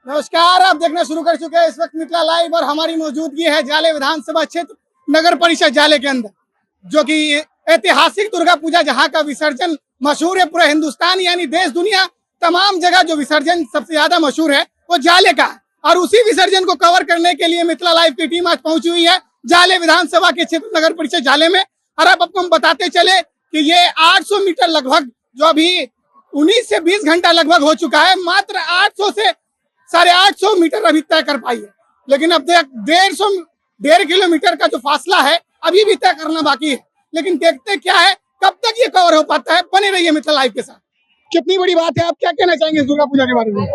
नमस्कार, आप देखना शुरू कर चुके हैं इस वक्त मिथिला लाइव और हमारी मौजूदगी है जाले विधानसभा क्षेत्र नगर परिषद जाले के अंदर, जो कि ऐतिहासिक दुर्गा पूजा जहां का विसर्जन मशहूर है पूरे हिंदुस्तान यानी देश दुनिया तमाम जगह जो विसर्जन सबसे ज्यादा मशहूर है वो जाले का है। और उसी विसर्जन को कवर करने के लिए मिथिला लाइव की टीम आज पहुंची हुई है जाले विधानसभा के क्षेत्र नगर परिषद जाले में। और अब आपको हम बताते चले कि ये 800 मीटर लगभग जो अभी 19 से 20 घंटा लगभग हो चुका है, मात्र 800 से 850 मीटर अभी तय कर पाई है। लेकिन अब 1.5 किलोमीटर का जो फासला है अभी भी तय करना बाकी है। लेकिन देखते क्या है कब तक ये कवर हो पाता है। बने रहिए मिथिला लाइव के साथ। कितनी बड़ी बात है, आप क्या कहना चाहेंगे इस दुर्गा पूजा के बारे में?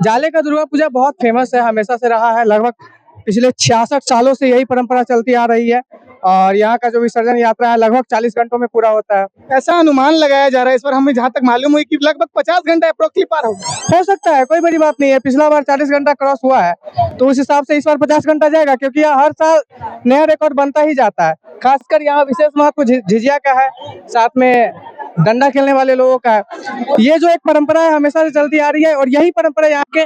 जाले का दुर्गा पूजा बहुत फेमस है, हमेशा से रहा है। लगभग पिछले 66 सालों से यही परंपरा चलती आ रही है और यहाँ का जो विसर्जन यात्रा है लगभग 40 घंटों में पूरा होता है। ऐसा अनुमान लगाया जा रहा है इस बार, हमें जहाँ तक मालूम हुई कि लगभग 50 घंटा अप्रोक्सली पार हो सकता है, कोई बड़ी बात नहीं है। पिछला बार 40 घंटा क्रॉस हुआ है तो उस हिसाब से इस बार 50 घंटा जाएगा, क्योंकि यह हर साल नया रिकॉर्ड बनता ही जाता है। खासकर यहाँ विशेष महत्व झिझिया का है, साथ में डंडा खेलने वाले लोगों का है। ये जो एक परंपरा है हमेशा से चलती आ रही है और यही परंपरा यहाँ के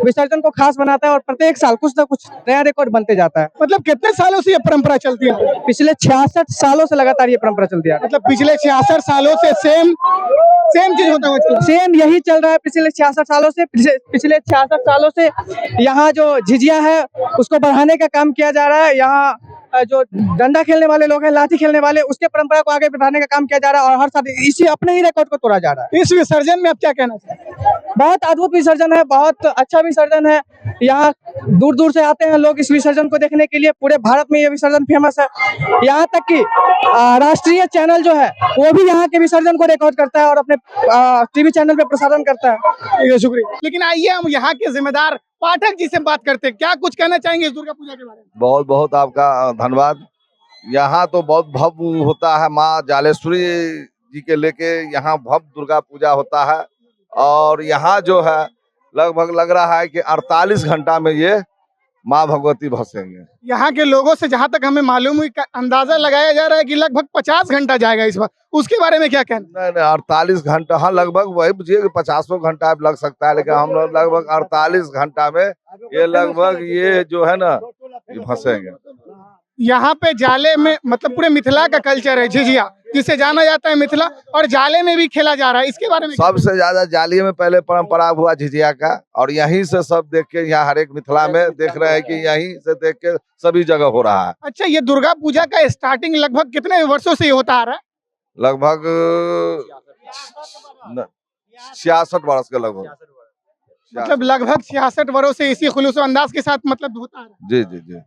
विसर्जन को खास बनाता है और प्रत्येक साल कुछ न कुछ नया रिकॉर्ड बनते जाता है। मतलब कितने सालों से ये परंपरा चलती है? पिछले 66 सालों से लगातार ये परंपरा चलती है। मतलब पिछले 66 सालों से सेम चीज होता हुआ चला, सेम यही चल रहा है पिछले 66 सालों से। पिछले 66 सालों से यहाँ जो झिझिया है उसको बढ़ाने का काम किया जा रहा है। यहाँ जो डंडा खेलने वाले लोग हैं, लाठी खेलने वाले, उसके परंपरा को आगे बढ़ाने का काम किया जा रहा है और हर साल इसी अपने ही रिकॉर्ड को तोड़ा जा रहा है। इस विसर्जन में आप क्या कहना चाहते हैं? बहुत अद्भुत विसर्जन है, बहुत अच्छा विसर्जन है। यहाँ दूर दूर से आते हैं लोग इस विसर्जन को देखने के लिए। पूरे भारत में ये विसर्जन फेमस है। यहाँ तक कि राष्ट्रीय चैनल जो है वो भी यहाँ के विसर्जन को रिकॉर्ड करता है और अपने टीवी चैनल पे प्रसारण करता है। शुक्रिया। लेकिन आइए हम यहाँ के जिम्मेदार पाठक जी से बात करते हैं, क्या कुछ कहना चाहेंगे इस दुर्गा पूजा के बारे में? बहुत बहुत आपका धन्यवाद। यहाँ तो बहुत भव्य होता है, माँ जालेश्वरी जी के लेके यहाँ भव्य दुर्गा पूजा होता है। और यहाँ जो है लगभग लग रहा है कि 48 घंटा में ये माँ भगवती भसेंगे। यहाँ के लोगों से जहाँ तक हमें मालूम हुई अंदाजा लगाया जा रहा है कि लगभग 50 घंटा जाएगा इस बार, उसके बारे में क्या कहना? नहीं 48 घंटा, हाँ लगभग वही बुझिए कि 50 घंटा लग सकता है, लेकिन हम लोग लगभग 48 घंटा में ये लगभग ये जो है ना ये फंसेंगे। यहाँ पे जाले में मतलब पूरे मिथिला का कल्चर है झिझिया, जिसे जाना जाता है मिथिला, और जाले में भी खेला जा रहा है। इसके बारे में सबसे ज्यादा जालिये में पहले परंपरा हुआ झिझिया का, और यहीं से सब देख के यहाँ हर एक मिथिला में देख रहे हैं कि यहीं से देख के सभी जगह हो रहा है। अच्छा, ये दुर्गा पूजा का स्टार्टिंग लगभग कितने वर्षों से होता आ रहा है? लगभग 66 वर्ष के लगभग। मतलब लगभग 66 वर्षों से इसी खुलूस अंदाज के साथ मतलब होता है। जी जी जी,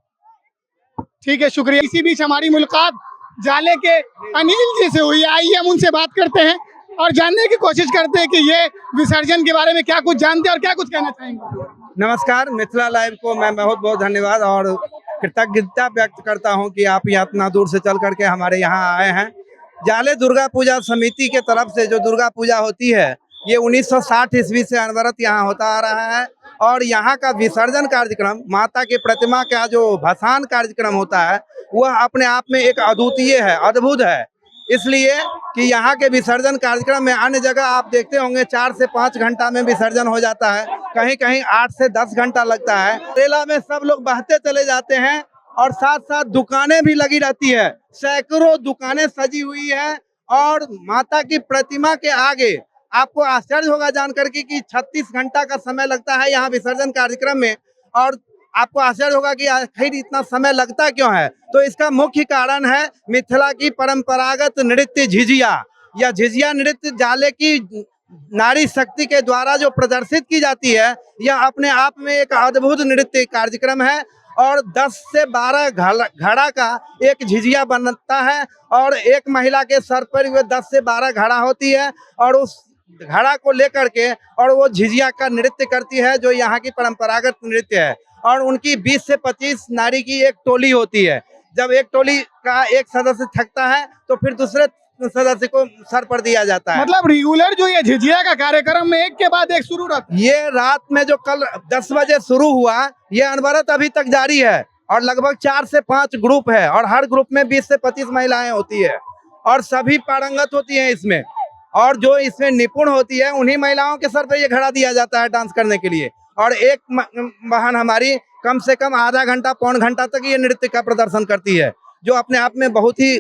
ठीक है, शुक्रिया। इसी बीच हमारी मुलाकात जाले के अनिल जी से हुई। आइए हम उनसे बात करते हैं और जानने की कोशिश करते हैं कि ये विसर्जन के बारे में क्या कुछ जानते हैं और क्या कुछ कहना चाहेंगे। नमस्कार, मिथिला लाइव को मैं बहुत बहुत धन्यवाद और कृतज्ञता व्यक्त करता हूं कि आप यहाँ इतना दूर से चल करके हमारे यहाँ आए हैं। जाले दुर्गा पूजा समिति के तरफ से जो दुर्गा पूजा होती है ये 1960 ईस्वी से अनवरत यहाँ होता आ रहा है। और यहाँ का विसर्जन कार्यक्रम, माता की प्रतिमा का जो भसान कार्यक्रम होता है वह अपने आप में एक अद्वितीय है, अद्भुत है। इसलिए कि यहाँ के विसर्जन कार्यक्रम में अन्य जगह आप देखते होंगे 4 से 5 घंटा में विसर्जन हो जाता है, कहीं कहीं 8 से 10 घंटा लगता है। रेला में सब लोग बहते चले जाते हैं और साथ साथ दुकानें भी लगी रहती है, सैकड़ों दुकानें सजी हुई है। और माता की प्रतिमा के आगे आपको आश्चर्य होगा जान करके कि 36 घंटा का समय लगता है यहाँ विसर्जन कार्यक्रम में। और आपको आश्चर्य होगा कि आखिर इतना समय लगता क्यों है, तो इसका मुख्य कारण है मिथिला की परंपरागत नृत्य झिझिया। यह झिझिया नृत्य जाले की नारी शक्ति के द्वारा जो प्रदर्शित की जाती है, यह अपने आप में एक अद्भुत नृत्य कार्यक्रम है। और 10 से 12 घड़ा का एक झिझिया बनता है और एक महिला के सर पर वह 10 से 12 घड़ा होती है और उस घड़ा को लेकर के और वो झिझिया का नृत्य करती है, जो यहाँ की परंपरागत नृत्य है। और उनकी 20 से 25 नारी की एक टोली होती है। जब एक टोली का एक सदस्य थकता है तो फिर दूसरे सदस्य को सर पर दिया जाता है। मतलब रेगुलर जो ये झिझिया का कार्यक्रम में एक के बाद एक शुरू रहता है। ये रात में जो कल 10 बजे शुरू हुआ, ये अनवरत अभी तक जारी है और लगभग 4 से 5 ग्रुप है और हर ग्रुप में 20 से 25 महिलाएं होती है और सभी पारंगत होती हैं इसमें। और जो इसमें निपुण होती है उन्हीं महिलाओं के सर पे ये घड़ा दिया जाता है डांस करने के लिए। और एक वाहन हमारी कम से कम आधा घंटा पौन घंटा तक ये नृत्य का प्रदर्शन करती है, जो अपने आप में बहुत ही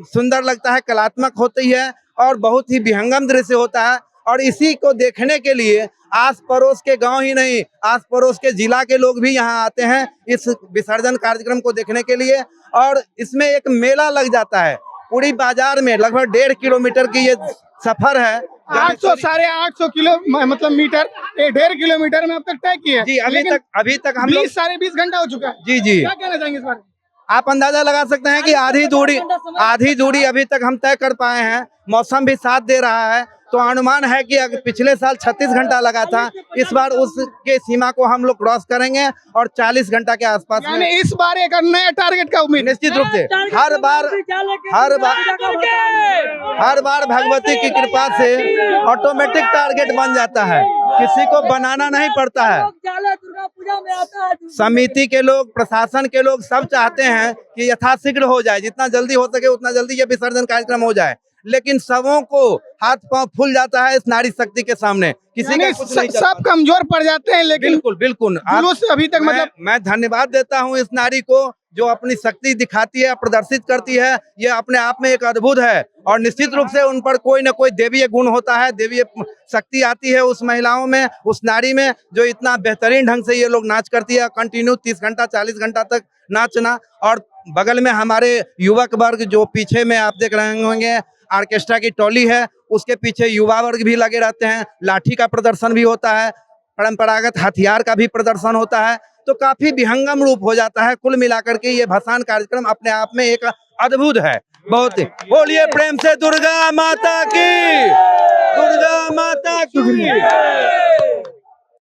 सुंदर लगता है, कलात्मक होती है और बहुत ही विहंगम दृश्य होता है। और इसी को देखने के लिए आस पड़ोस के गांव ही नहीं, आस पड़ोस के जिला के लोग भी यहाँ आते हैं इस विसर्जन कार्यक्रम को देखने के लिए। और इसमें एक मेला लग जाता है पूरी बाजार में, लगभग 1.5 किलोमीटर की ये सफर है। 800 850 किलो मतलब मीटर, 1.5 किलोमीटर में अब तक तय किए। जी अभी तक हम लोग 20 घंटा हो चुका है। जी जी क्या कहना चाहेंगे इस बारे में? आप अंदाजा लगा सकते हैं कि आधी दूरी अभी तक हम तय कर पाए हैं। मौसम भी साथ दे रहा है, तो अनुमान है कि अगर पिछले साल 36 घंटा लगा था, इस बार उसके सीमा को हम लोग क्रॉस करेंगे और 40 घंटा के आसपास में। यानी इस बार एक नया टारगेट का उम्मीद। निश्चित रूप से हर बार भगवती की कृपा से ऑटोमेटिक टारगेट बन जाता है, किसी को बनाना नहीं पड़ता है। समिति के लोग, प्रशासन के लोग सब चाहते हैं कि यथाशीघ्र हो जाए, जितना जल्दी हो सके उतना जल्दी ये विसर्जन कार्यक्रम हो जाए, लेकिन सबों को हाथ पांव फूल जाता है इस नारी शक्ति के सामने। किसी का कुछ नहीं सब कमजोर पड़ जाते हैं, लेकिन बिल्कुल जुलूस अभी तक मतलब मैं धन्यवाद देता हूं इस नारी को जो अपनी शक्ति दिखाती है, प्रदर्शित करती है। ये अपने आप में एक अद्भुत है और निश्चित रूप से उन पर कोई न कोई देवीय गुण होता है, देवीय शक्ति आती है उस महिलाओं में, उस नारी में, जो इतना बेहतरीन ढंग से ये लोग नाच करती है। कंटिन्यू 30 घंटा 40 घंटा तक नाचना। और बगल में हमारे युवक वर्ग, जो पीछे में आप देख रहे होंगे ऑर्केस्ट्रा की टोली है, उसके पीछे युवा वर्ग भी लगे रहते हैं। लाठी का प्रदर्शन भी होता है, परंपरागत हथियार का भी प्रदर्शन होता है, तो काफी विहंगम रूप हो जाता है। कुल मिलाकर के ये भसान कार्यक्रम अपने आप में एक अद्भुत है। बहुत बोलिए प्रेम से दुर्गा माता की, दुर्गा माता की।